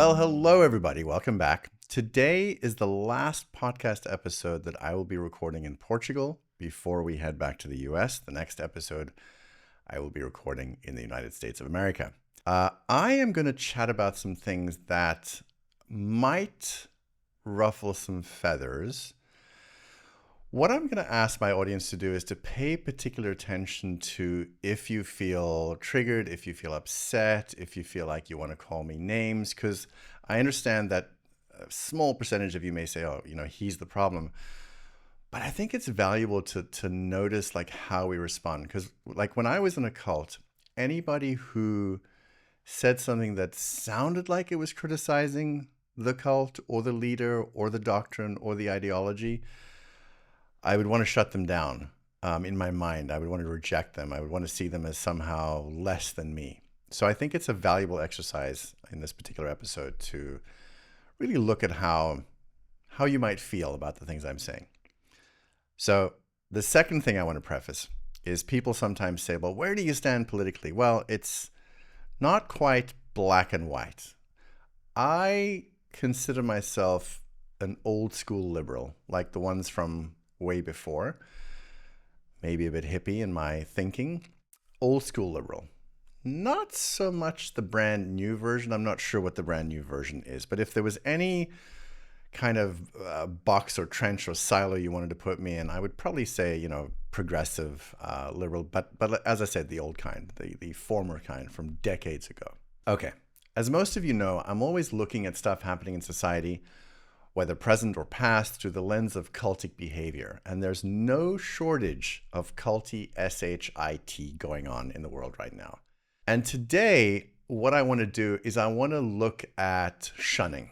Well, hello, everybody. Welcome back. Today is the last podcast episode that I will be recording in Portugal before we head back to the US. The next episode I will be recording in the United States of America. I am going to chat about some things that might ruffle some feathers. What I'm going to ask my audience to do is to pay particular attention to if you feel triggered, if you feel upset, if you feel like you want to call me names, because I understand that a small percentage of you may say, oh, he's the problem. But I think it's valuable to notice like how we respond. Because like when I was in a cult, anybody who said something that sounded like it was criticizing the cult or the leader or the doctrine or the ideology, I would want to shut them down in my mind. I would want to reject them. I would want to see them as somehow less than me. So I think it's a valuable exercise in this particular episode to really look at how you might feel about the things I'm saying. So the second thing I want to preface is people sometimes say, well, where do you stand politically? Well, it's not quite black and white. I consider myself an old school liberal, like the ones from way before, maybe a bit hippie in my thinking, old school liberal. Not so much the brand new version. I'm not sure what the brand new version is, but if there was any kind of box or trench or silo you wanted to put me in, I would probably say, progressive liberal, but as I said, the old kind, the former kind from decades ago. Okay, as most of you know, I'm always looking at stuff happening in society, whether present or past, through the lens of cultic behavior. And there's no shortage of culty SHIT going on in the world right now. And today, what I want to do is I want to look at shunning.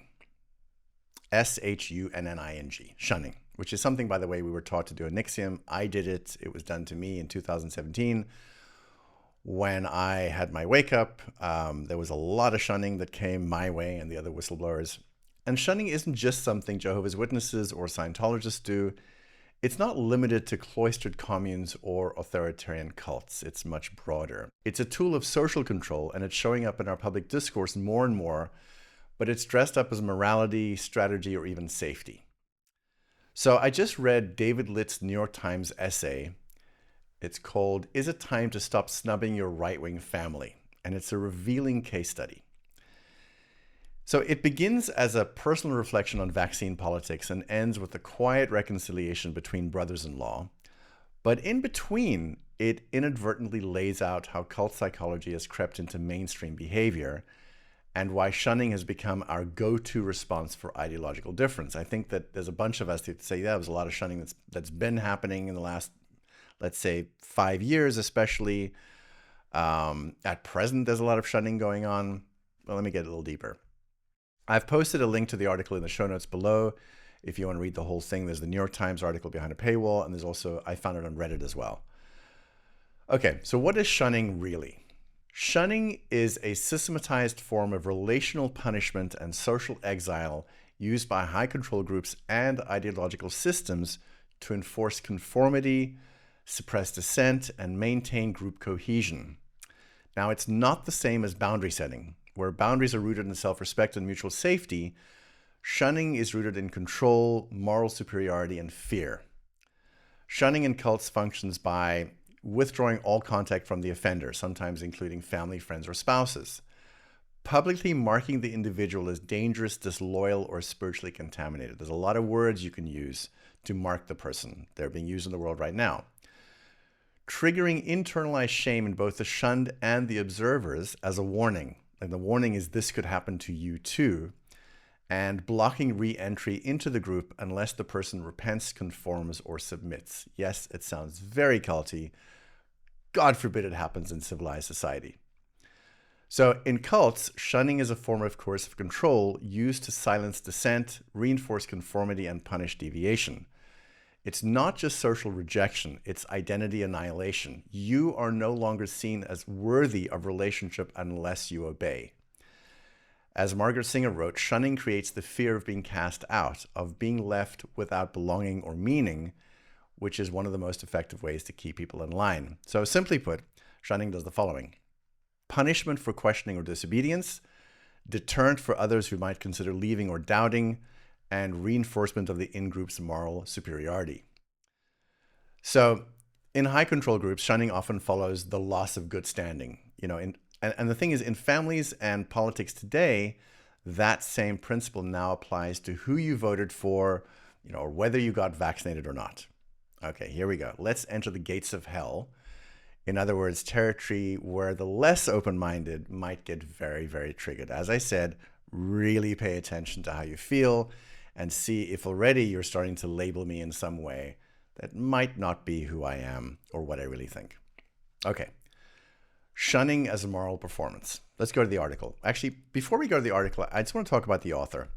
SHUNNING, shunning, which is something, by the way, we were taught to do in NXIVM. I did it. It was done to me in 2017. When I had my wake up, there was a lot of shunning that came my way and the other whistleblowers. And shunning isn't just something Jehovah's Witnesses or Scientologists do. It's not limited to cloistered communes or authoritarian cults. It's much broader. It's a tool of social control, and it's showing up in our public discourse more and more, but it's dressed up as morality, strategy, or even safety. So I just read David Litt's New York Times essay. It's called, "Is it Time to Stop Snubbing Your Right-Wing Family?" And it's a revealing case study. So it begins as a personal reflection on vaccine politics and ends with a quiet reconciliation between brothers-in-law. But in between, it inadvertently lays out how cult psychology has crept into mainstream behavior and why shunning has become our go-to response for ideological difference. I think that there's a bunch of us that say, yeah, there's a lot of shunning that's been happening in the last, let's say, 5 years, especially. At present, there's a lot of shunning going on. Well, let me get a little deeper. I've posted a link to the article in the show notes below. If you want to read the whole thing, there's the New York Times article behind a paywall, and there's also, I found it on Reddit as well. Okay, so what is shunning really? Shunning is a systematized form of relational punishment and social exile used by high control groups and ideological systems to enforce conformity, suppress dissent, and maintain group cohesion. Now, it's not the same as boundary setting. Where boundaries are rooted in self-respect and mutual safety, shunning is rooted in control, moral superiority, and fear. Shunning in cults functions by withdrawing all contact from the offender, sometimes including family, friends, or spouses, publicly marking the individual as dangerous, disloyal, or spiritually contaminated. There's a lot of words you can use to mark the person. They're being used in the world right now. Triggering internalized shame in both the shunned and the observers as a warning. And the warning is this could happen to you too, and blocking re-entry into the group unless the person repents, conforms, or submits. Yes, it sounds very culty. God forbid it happens in civilized society. So in cults, shunning is a form of coercive control used to silence dissent, reinforce conformity, and punish deviation. It's not just social rejection, it's identity annihilation. You are no longer seen as worthy of relationship unless you obey. As Margaret Singer wrote, shunning creates the fear of being cast out, of being left without belonging or meaning, which is one of the most effective ways to keep people in line. So simply put, shunning does the following: punishment for questioning or disobedience, deterrent for others who might consider leaving or doubting, and reinforcement of the in-group's moral superiority. So in high control groups, shunning often follows the loss of good standing. And the thing is, in families and politics today, that same principle now applies to who you voted for, or whether you got vaccinated or not. Okay, here we go. Let's enter the gates of hell. In other words, territory where the less open-minded might get very, very triggered. As I said, really pay attention to how you feel and see if already you're starting to label me in some way that might not be who I am or what I really think. Okay. Shunning as a moral performance. Let's go to the article. Actually, before we go to the article, I just want to talk about the author.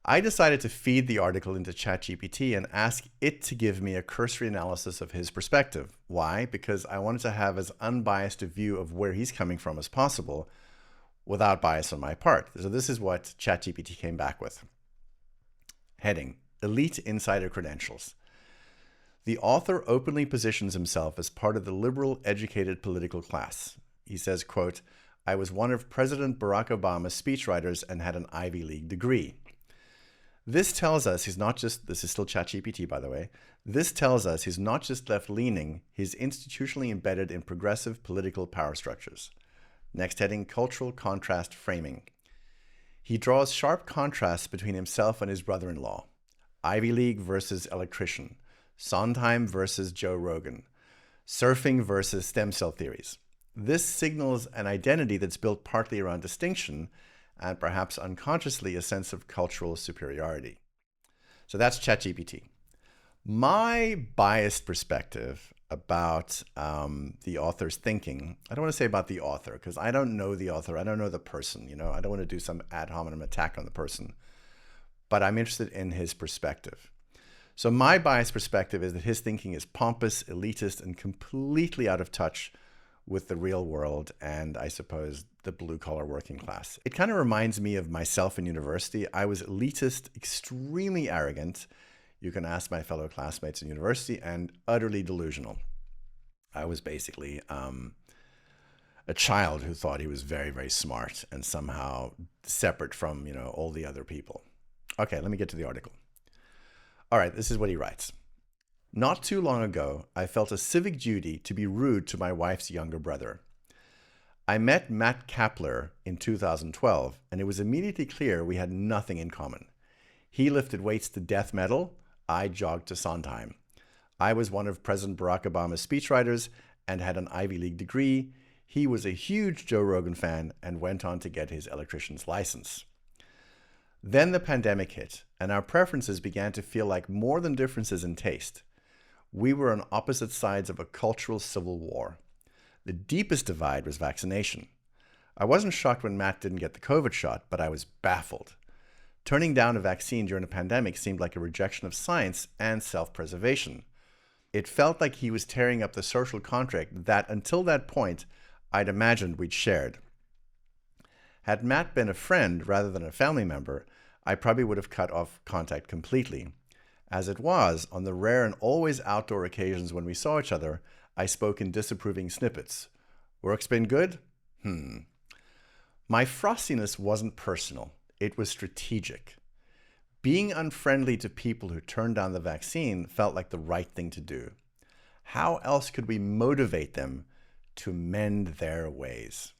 I decided to feed the article into ChatGPT and ask it to give me a cursory analysis of his perspective. Why? Because I wanted to have as unbiased a view of where he's coming from as possible without bias on my part. So this is what ChatGPT came back with. Heading: Elite Insider Credentials. The author openly positions himself as part of the liberal, educated political class. He says, quote, "I was one of President Barack Obama's speechwriters and had an Ivy League degree." This tells us he's not just, this is still ChatGPT, by the way, this tells us he's not just left-leaning, he's institutionally embedded in progressive political power structures. Next heading: Cultural Contrast Framing. He draws sharp contrasts between himself and his brother-in-law. Ivy League versus electrician. Sondheim versus Joe Rogan. Surfing versus stem cell theories. This signals an identity that's built partly around distinction and perhaps unconsciously a sense of cultural superiority. So that's ChatGPT. My biased perspective about the author's thinking, I don't want to say about the author because I don't know the author, I don't know the person, I don't want to do some ad hominem attack on the person, but I'm interested in his perspective. So my biased perspective is that his thinking is pompous, elitist, and completely out of touch with the real world and, I suppose, the blue-collar working class. It kind of reminds me of myself in university. I was elitist, extremely arrogant. You can ask my fellow classmates in university, and utterly delusional. I was basically a child who thought he was very, very smart and somehow separate from, all the other people. Okay, let me get to the article. All right, this is what he writes. Not too long ago, I felt a civic duty to be rude to my wife's younger brother. I met Matt Kapler in 2012, and it was immediately clear we had nothing in common. He lifted weights to death metal. I jogged to Sondheim. I was one of President Barack Obama's speechwriters and had an Ivy League degree. He was a huge Joe Rogan fan and went on to get his electrician's license. Then the pandemic hit, and our preferences began to feel like more than differences in taste. We were on opposite sides of a cultural civil war. The deepest divide was vaccination. I wasn't shocked when Matt didn't get the COVID shot, but I was baffled. Turning down a vaccine during a pandemic seemed like a rejection of science and self-preservation. It felt like he was tearing up the social contract that, until that point, I'd imagined we'd shared. Had Matt been a friend rather than a family member, I probably would have cut off contact completely. As it was, on the rare and always outdoor occasions when we saw each other, I spoke in disapproving snippets. Work's been good? My frostiness wasn't personal. It was strategic. Being unfriendly to people who turned down the vaccine felt like the right thing to do. How else could we motivate them to mend their ways?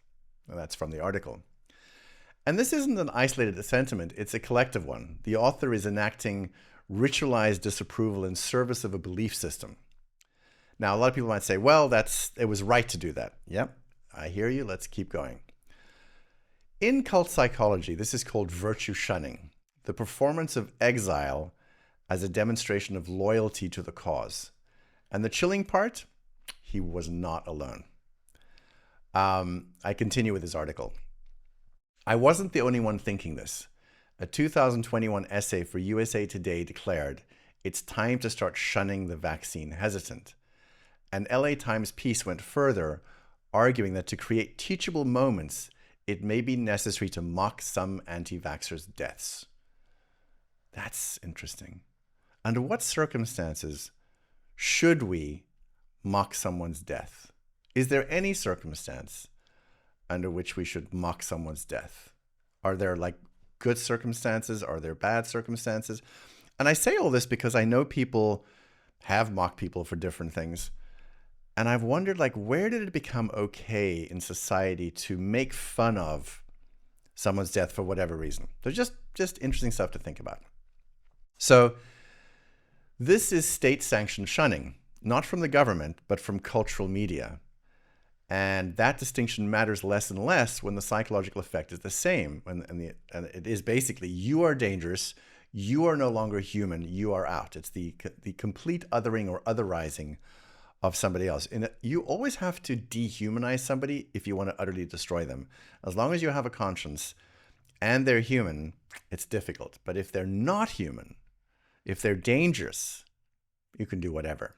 Well, that's from the article. And this isn't an isolated sentiment, it's a collective one. The author is enacting ritualized disapproval in service of a belief system. Now, a lot of people might say, well, it was right to do that. Yep, I hear you. Let's keep going. In cult psychology, this is called virtue shunning, the performance of exile as a demonstration of loyalty to the cause. And the chilling part, he was not alone. I continue with this article. I wasn't the only one thinking this. A 2021 essay for USA Today declared, it's time to start shunning the vaccine hesitant. An LA Times piece went further, arguing that to create teachable moments, it may be necessary to mock some anti-vaxxers' deaths. That's interesting. Under what circumstances should we mock someone's death? Is there any circumstance under which we should mock someone's death? Are there like good circumstances? Are there bad circumstances? And I say all this because I know people have mocked people for different things. And I've wondered, like, where did it become okay in society to make fun of someone's death for whatever reason? So just interesting stuff to think about. So this is state-sanctioned shunning, not from the government, but from cultural media. And that distinction matters less and less when the psychological effect is the same. And it is basically, you are dangerous, you are no longer human, you are out. It's the complete othering or otherizing of somebody else. And you always have to dehumanize somebody if you want to utterly destroy them. As long as you have a conscience and they're human, it's difficult. But if they're not human, if they're dangerous, you can do whatever.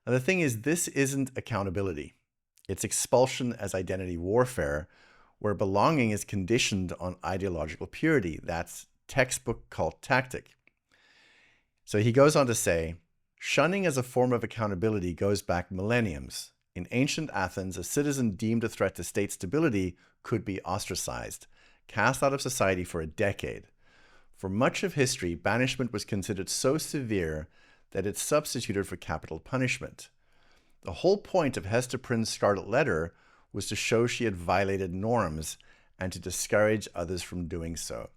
Now, the thing is, this isn't accountability. It's expulsion as identity warfare, where belonging is conditioned on ideological purity. That's textbook cult tactic. So he goes on to say, shunning as a form of accountability goes back millenniums. In ancient Athens, a citizen deemed a threat to state stability could be ostracized, cast out of society for a decade. For much of history, banishment was considered so severe that it substituted for capital punishment. The whole point of Hester Prynne's Scarlet Letter was to show she had violated norms and to discourage others from doing so.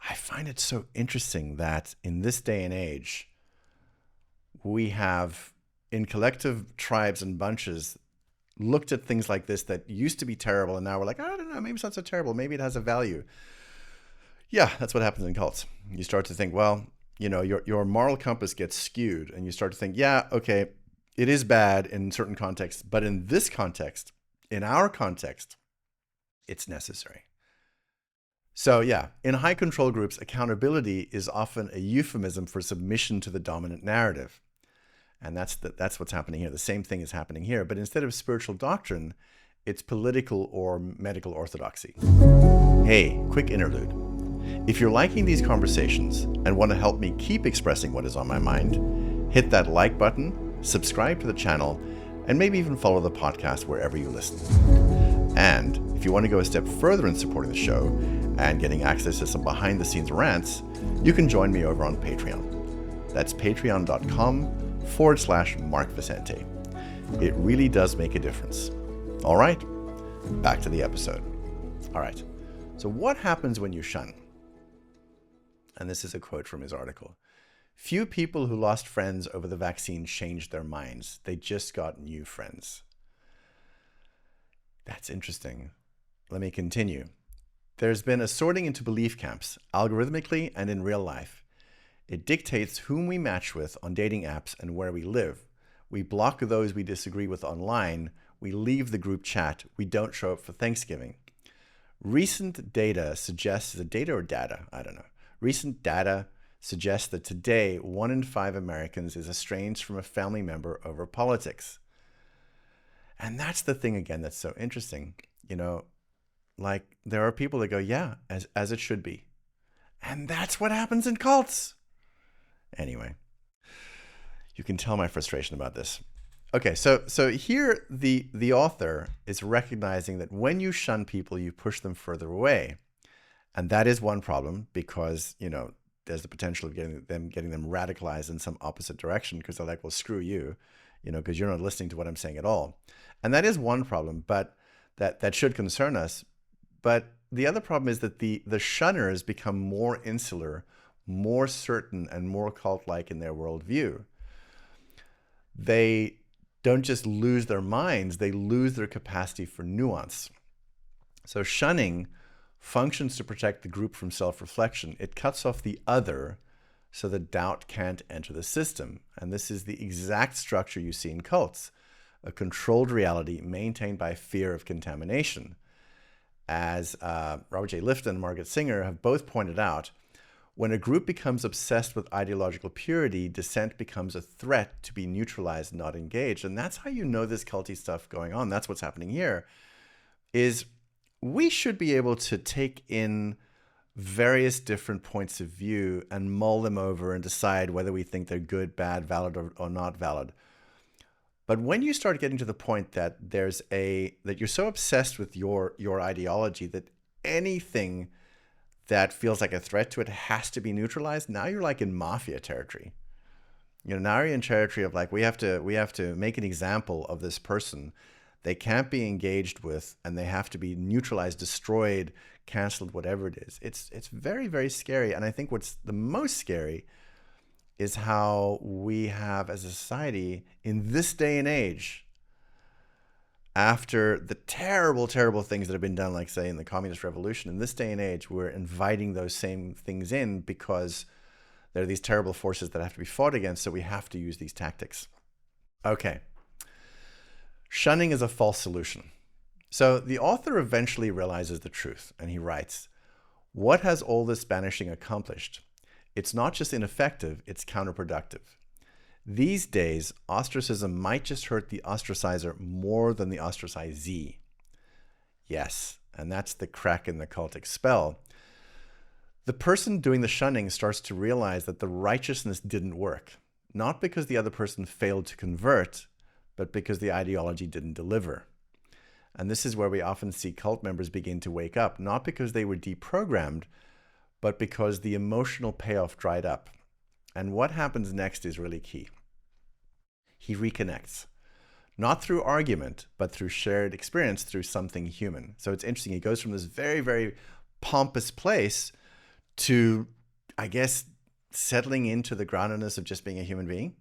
I find it so interesting that in this day and age, we have, in collective tribes and bunches, looked at things like this that used to be terrible, and now we're like, I don't know, maybe it's not so terrible, maybe it has a value. Yeah, that's what happens in cults. You start to think, well, you know, your moral compass gets skewed, and you start to think, yeah, okay, it is bad in certain contexts, but in this context, in our context, it's necessary. So yeah, in high control groups, accountability is often a euphemism for submission to the dominant narrative. And that's what's happening here. The same thing is happening here, but instead of spiritual doctrine, it's political or medical orthodoxy. Hey, quick interlude. If you're liking these conversations and want to help me keep expressing what is on my mind, hit that like button, subscribe to the channel, and maybe even follow the podcast wherever you listen. And if you want to go a step further in supporting the show and getting access to some behind-the-scenes rants, you can join me over on Patreon. That's patreon.com/Mark Vicente. It really does make a difference. All right, back to the episode. All right, so what happens when you shun? And this is a quote from his article. Few people who lost friends over the vaccine changed their minds. They just got new friends. That's interesting. Let me continue. There's been a sorting into belief camps, algorithmically and in real life. It dictates whom we match with on dating apps and where we live. We block those we disagree with online. We leave the group chat. We don't show up for Thanksgiving. Recent data suggests, is it data or data? I don't know. Recent data suggests that today, 1 in 5 Americans is estranged from a family member over politics. And that's the thing, again, that's so interesting. You know, like there are people that go, yeah, as it should be. And that's what happens in cults. Anyway, you can tell my frustration about this. Okay, so here the author is recognizing that when you shun people, you push them further away. And that is one problem because, you know, there's the potential of getting them radicalized in some opposite direction because they're like, well, screw you, you know, because you're not listening to what I'm saying at all. And that is one problem, but that should concern us. But the other problem is that the shunners become more insular, more certain, and more cult-like in their worldview. They don't just lose their minds, they lose their capacity for nuance. So shunning functions to protect the group from self-reflection. It cuts off the other so that doubt can't enter the system. And this is the exact structure you see in cults, a controlled reality maintained by fear of contamination. As Robert J. Lifton and Margaret Singer have both pointed out, when a group becomes obsessed with ideological purity, dissent becomes a threat to be neutralized, not engaged. And that's how you know this culty stuff going on. That's what's happening here, is we should be able to take in various different points of view and mull them over and decide whether we think they're good, bad, valid, or not valid. But when you start getting to the point that that you're so obsessed with your ideology that anything that feels like a threat to it has to be neutralized, now you're like in mafia territory. Now you're in territory of like, we have to make an example of this person. They can't be engaged with, and they have to be neutralized, destroyed, canceled, whatever it is. It's very, very scary. And I think what's the most scary is how we have as a society in this day and age, after the terrible, terrible things that have been done, like say in the communist revolution, in this day and age, we're inviting those same things in because there are these terrible forces that have to be fought against. So we have to use these tactics. Okay. Shunning is a false solution. So the author eventually realizes the truth, and he writes, "What has all this banishing accomplished? It's not just ineffective, it's counterproductive. These days, ostracism might just hurt the ostracizer more than the ostracizee." Yes, and that's the crack in the cultic spell. The person doing the shunning starts to realize that the righteousness didn't work, not because the other person failed to convert, but because the ideology didn't deliver. And this is where we often see cult members begin to wake up, not because they were deprogrammed, but because the emotional payoff dried up. And what happens next is really key. He reconnects, not through argument, but through shared experience, through something human. So it's interesting. He goes from this very, very pompous place to, I guess, settling into the groundedness of just being a human being.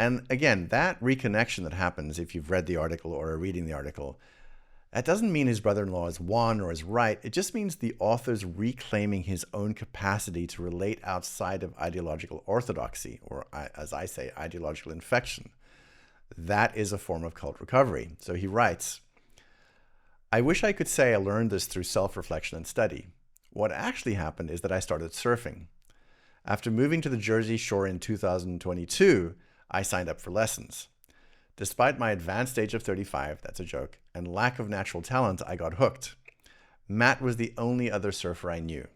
And again, that reconnection that happens, if you've read the article or are reading the article, that doesn't mean his brother-in-law is won or is right. It just means the author's reclaiming his own capacity to relate outside of ideological orthodoxy, or as I say, ideological infection. That is a form of cult recovery. So he writes, "I wish I could say I learned this through self-reflection and study. What actually happened is that I started surfing. After moving to the Jersey Shore in 2022, I signed up for lessons. Despite my advanced age of 35, that's a joke, and lack of natural talent, I got hooked. Matt was the only other surfer I knew.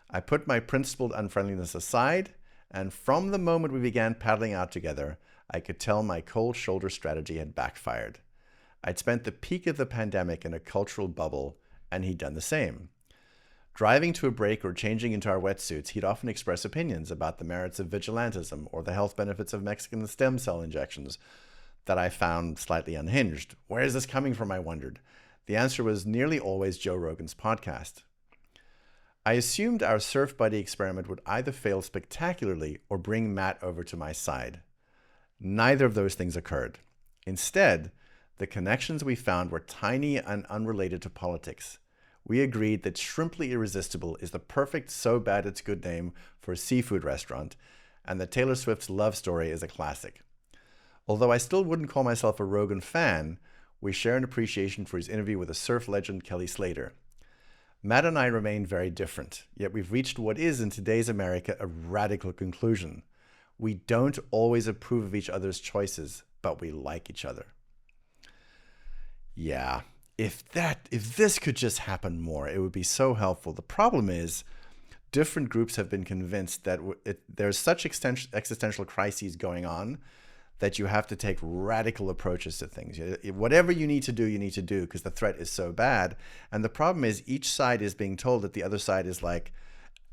I put my principled unfriendliness aside, and from the moment we began paddling out together, I could tell my cold shoulder strategy had backfired. I'd spent the peak of the pandemic in a cultural bubble, and he'd done the same. Driving to a break or changing into our wetsuits, he'd often express opinions about the merits of vigilantism or the health benefits of Mexican stem cell injections that I found slightly unhinged. Where is this coming from, I wondered. The answer was nearly always Joe Rogan's podcast. I assumed our surf buddy experiment would either fail spectacularly or bring Matt over to my side. Neither of those things occurred. Instead, the connections we found were tiny and unrelated to politics. We agreed that Shrimply Irresistible is the perfect so bad it's good name for a seafood restaurant, and that Taylor Swift's Love Story is a classic. Although I still wouldn't call myself a Rogan fan, we share an appreciation for his interview with the surf legend Kelly Slater. Matt and I remain very different, yet we've reached what is in today's America a radical conclusion. We don't always approve of each other's choices, but we like each other." Yeah, if this could just happen more, it would be so helpful. The problem is, different groups have been convinced that there's such existential crises going on that you have to take radical approaches to things. Whatever you need to do because the threat is so bad. And the problem is each side is being told that the other side is like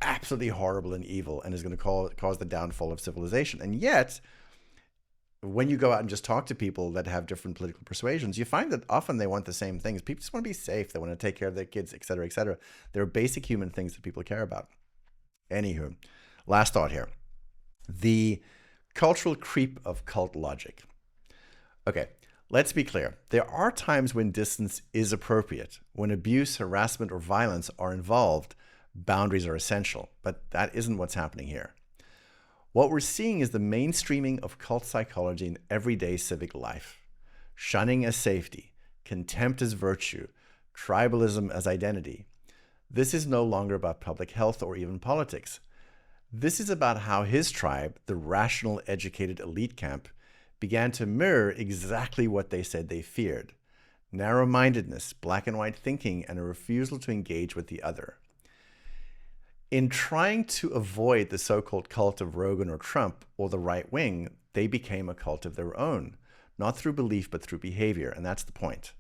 absolutely horrible and evil and is going to cause the downfall of civilization. And yet, when you go out and just talk to people that have different political persuasions, you find that often they want the same things. People just want to be safe. They want to take care of their kids, et cetera, et cetera. There are basic human things that people care about. Anywho, last thought here. The cultural creep of cult logic. Okay, let's be clear. There are times when distance is appropriate. When abuse, harassment, or violence are involved, boundaries are essential. But that isn't what's happening here. What we're seeing is the mainstreaming of cult psychology in everyday civic life. Shunning as safety, contempt as virtue, tribalism as identity. This is no longer about public health or even politics. This is about how his tribe, the rational, educated elite camp, began to mirror exactly what they said they feared: narrow-mindedness, black and white thinking, and a refusal to engage with the other. In trying to avoid the so-called cult of Rogan or Trump or the right wing, they became a cult of their own, not through belief, but through behavior, and that's the point.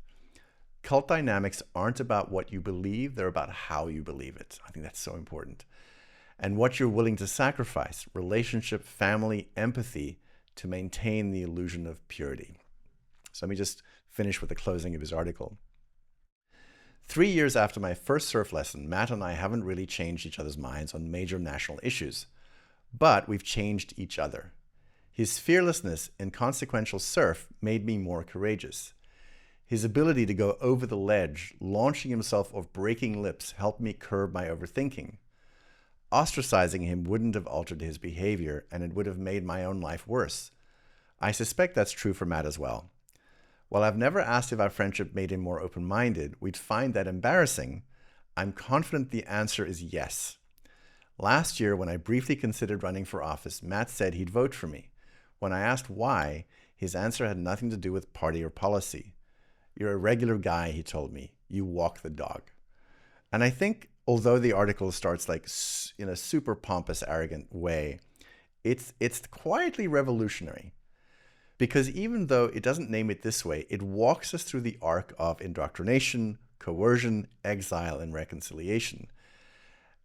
Cult dynamics aren't about what you believe, they're about how you believe it. I think that's so important. And what you're willing to sacrifice, relationship, family, empathy, to maintain the illusion of purity. So let me just finish with the closing of his article. 3 years after my first surf lesson, Matt and I haven't really changed each other's minds on major national issues, but we've changed each other. His fearlessness in consequential surf made me more courageous. His ability to go over the ledge, launching himself off breaking lips, helped me curb my overthinking. Ostracizing him wouldn't have altered his behavior, and it would have made my own life worse. I suspect that's true for Matt as well. While I've never asked if our friendship made him more open-minded, we'd find that embarrassing. I'm confident the answer is yes. Last year, when I briefly considered running for office, Matt said he'd vote for me. When I asked why, his answer had nothing to do with party or policy. You're a regular guy, he told me. You walk the dog. And I think, although the article starts like in a super pompous, arrogant way, it's quietly revolutionary. Because even though it doesn't name it this way, it walks us through the arc of indoctrination, coercion, exile, and reconciliation.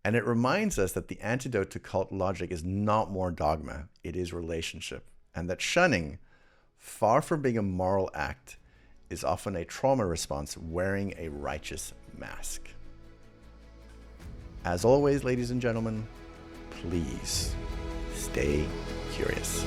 And it reminds us that the antidote to cult logic is not more dogma, it is relationship. And that shunning, far from being a moral act, is often a trauma response wearing a righteous mask. As always, ladies and gentlemen, please stay curious.